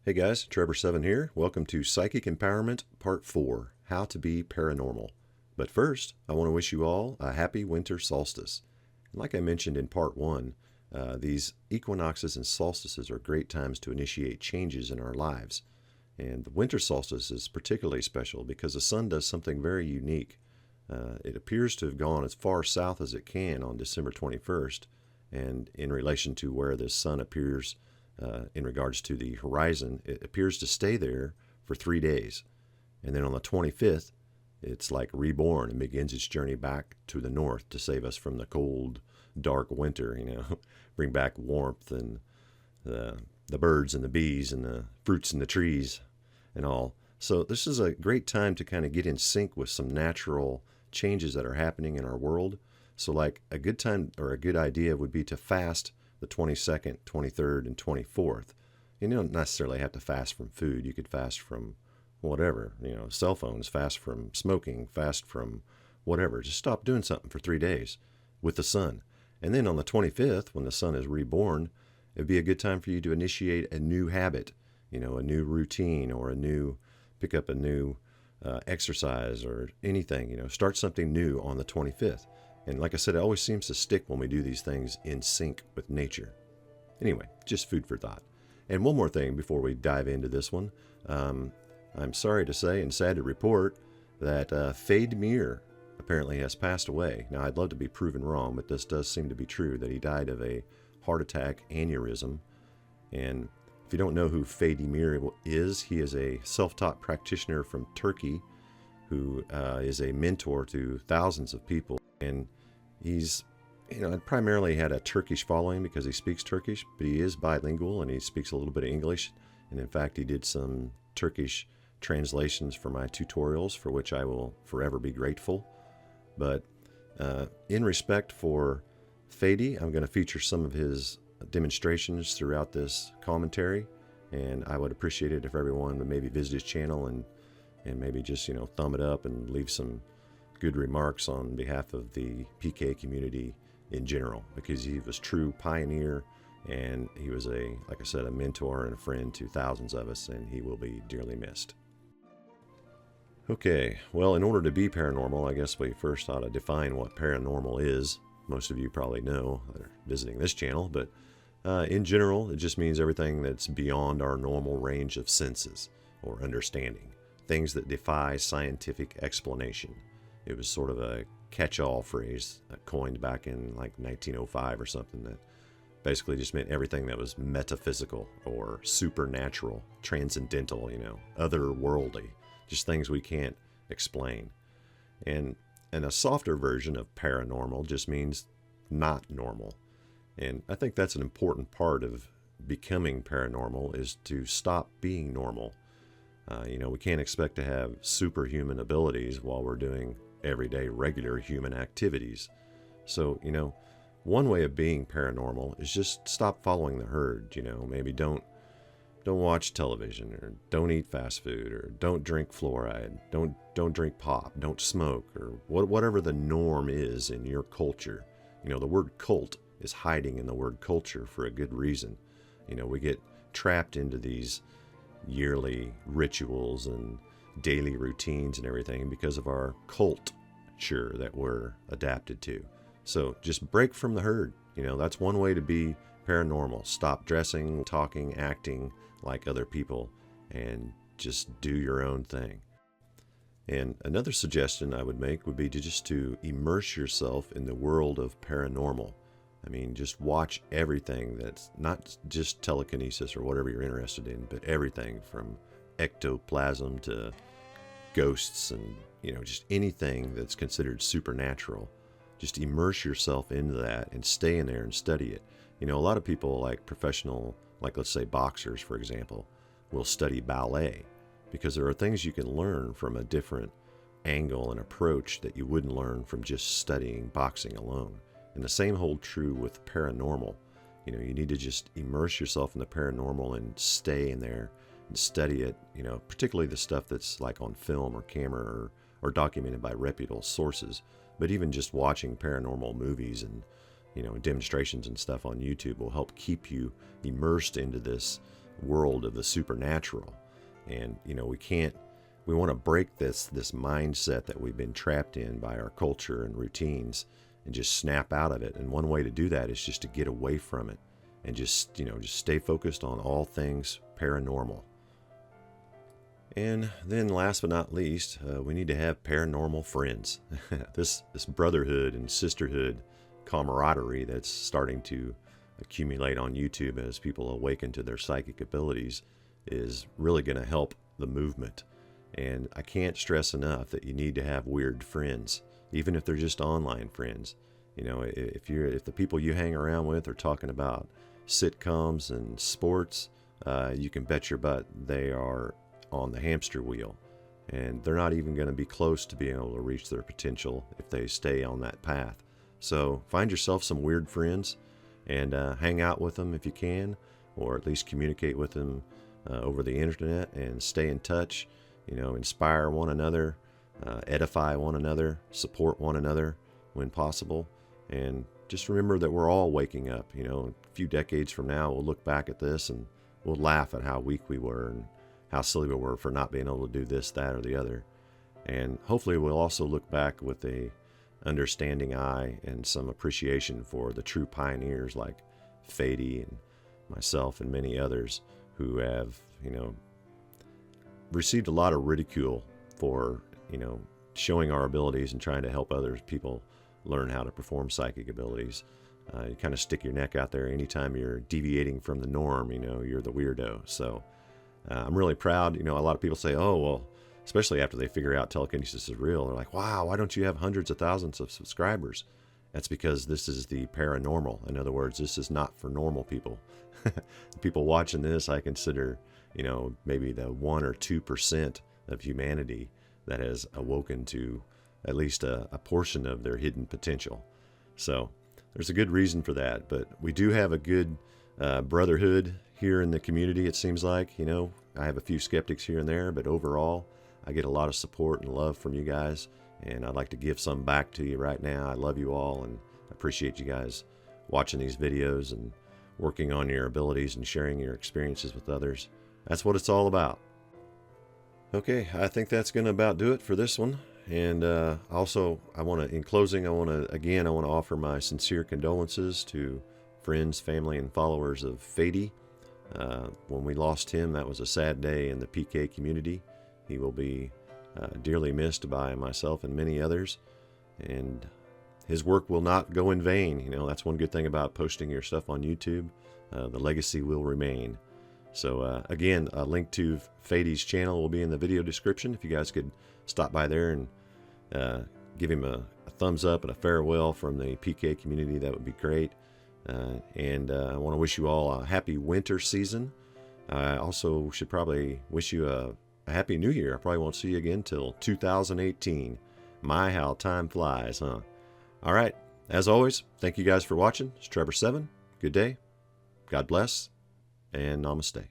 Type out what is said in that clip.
Hey guys, Trevor7 here. Welcome to Psychic Empowerment Part 4, How to Be Paranormal. But first, I want to wish you all a happy winter solstice. And like I mentioned in Part 1, these equinoxes and solstices are great times to initiate changes in our lives. And the winter solstice is particularly special because the sun does something very unique. It appears to have gone as far south as it can on December 21st, and in relation to where the sun appears in regards to the horizon, it appears to stay there for 3 days. And then on the 25th, it's like reborn and begins its journey back to the north to save us from the cold, dark winter, bring back warmth and the birds and the bees and the fruits and the trees and all. So this is a great time to kind of get in sync with some natural changes that are happening in our world. So like a good time or a good idea would be to fast the 22nd, 23rd, and 24th. You don't necessarily have to fast from food. You could fast from whatever, cell phones, fast from smoking, fast from whatever. Just stop doing something for 3 days with the sun. And then on the 25th, when the sun is reborn, it'd be a good time for you to initiate a new habit, a new routine or pick up a new exercise or anything, start something new on the 25th. And like I said, it always seems to stick when we do these things in sync with nature. Anyway, just food for thought. And one more thing before we dive into this one. I'm sorry to say and sad to report that Fade Mir apparently has passed away. Now, I'd love to be proven wrong, but this does seem to be true, that he died of a heart attack aneurysm. And if you don't know who Fade Mir is, he is a self-taught practitioner from Turkey who is a mentor to thousands of people. And he's, primarily had a Turkish following because he speaks Turkish, but he is bilingual and he speaks a little bit of English. And in fact, he did some Turkish translations for my tutorials, for which I will forever be grateful. But in respect for Fadi, I'm going to feature some of his demonstrations throughout this commentary. And I would appreciate it if everyone would maybe visit his channel and maybe just, thumb it up and leave some good remarks on behalf of the PK community in general, because he was true pioneer and he was like I said, a mentor and a friend to thousands of us, and he will be dearly missed. Okay, well, in order to be paranormal, I guess we first ought to define what paranormal is. Most of you probably know that are visiting this channel, but in general, it just means everything that's beyond our normal range of senses or understanding, things that defy scientific explanation. It was sort of a catch-all phrase coined back in like 1905 or something that basically just meant everything that was metaphysical or supernatural, transcendental, otherworldly, just things we can't explain. And a softer version of paranormal just means not normal. And I think that's an important part of becoming paranormal, is to stop being normal. We can't expect to have superhuman abilities while we're doing everyday regular human activities. So, one way of being paranormal is just stop following the herd. Maybe don't watch television, or don't eat fast food, or don't drink fluoride, don't drink pop, don't smoke, or whatever the norm is in your culture. The word cult is hiding in the word culture for a good reason. We get trapped into these yearly rituals and daily routines and everything because of our CULTcure that we're adapted to. So just break from the herd. That's one way to be paranormal. Stop dressing, talking, acting like other people, and just do your own thing. And another suggestion I would make would be to immerse yourself in the world of paranormal. Just watch everything that's not just telekinesis or whatever you're interested in, but everything from ectoplasm to ghosts and, just anything that's considered supernatural. Just immerse yourself into that and stay in there and study it. A lot of people, like professional, like let's say boxers, for example, will study ballet because there are things you can learn from a different angle and approach that you wouldn't learn from just studying boxing alone. And the same holds true with paranormal. You need to just immerse yourself in the paranormal and stay in there and study it, particularly the stuff that's like on film or camera or documented by reputable sources. But even just watching paranormal movies and, demonstrations and stuff on YouTube will help keep you immersed into this world of the supernatural. And, we want to break this mindset that we've been trapped in by our culture and routines and just snap out of it. And one way to do that is just to get away from it and just stay focused on all things paranormal. And then last but not least, we need to have paranormal friends. This brotherhood and sisterhood camaraderie that's starting to accumulate on YouTube as people awaken to their psychic abilities is really going to help the movement. And I can't stress enough that you need to have weird friends, even if they're just online friends. If the people you hang around with are talking about sitcoms and sports, you can bet your butt they are on the hamster wheel, and they're not even going to be close to being able to reach their potential if they stay on that path. So find yourself some weird friends and hang out with them if you can, or at least communicate with them over the internet and stay in touch. Inspire one another, edify one another, support one another when possible. And just remember that we're all waking up. A few decades from now, we'll look back at this and we'll laugh at how weak we were and how silly we were for not being able to do this, that, or the other. And hopefully we'll also look back with a understanding eye and some appreciation for the true pioneers like Fady and myself and many others who have, received a lot of ridicule for, showing our abilities and trying to help other people learn how to perform psychic abilities. You kind of stick your neck out there anytime you're deviating from the norm, you're the weirdo. So I'm really proud. A lot of people say, oh, well, especially after they figure out telekinesis is real, they're like, wow, why don't you have hundreds of thousands of subscribers? That's because this is the paranormal. In other words, this is not for normal people. People watching this, I consider, maybe the 1 or 2% of humanity that has awoken to at least a portion of their hidden potential. So there's a good reason for that. But we do have a good brotherhood here in the community, it seems like. I have a few skeptics here and there, but overall, I get a lot of support and love from you guys, and I'd like to give some back to you right now. I love you all and appreciate you guys watching these videos and working on your abilities and sharing your experiences with others. That's what it's all about. Okay, I think that's going to about do it for this one. And also, in closing, I want to offer my sincere condolences to friends, family, and followers of Fady. When we lost him, that was a sad day in the PK community. He will be dearly missed by myself and many others. And his work will not go in vain. That's one good thing about posting your stuff on YouTube. The legacy will remain. So again, a link to Fady's channel will be in the video description. If you guys could stop by there and give him a thumbs up and a farewell from the PK community, that would be great. And I want to wish you all a happy winter season. I also should probably wish you a happy new year. I probably won't see you again till 2018. My, how time flies, huh? All right. As always, thank you guys for watching. It's Trevor7. Good day. God bless. And namaste.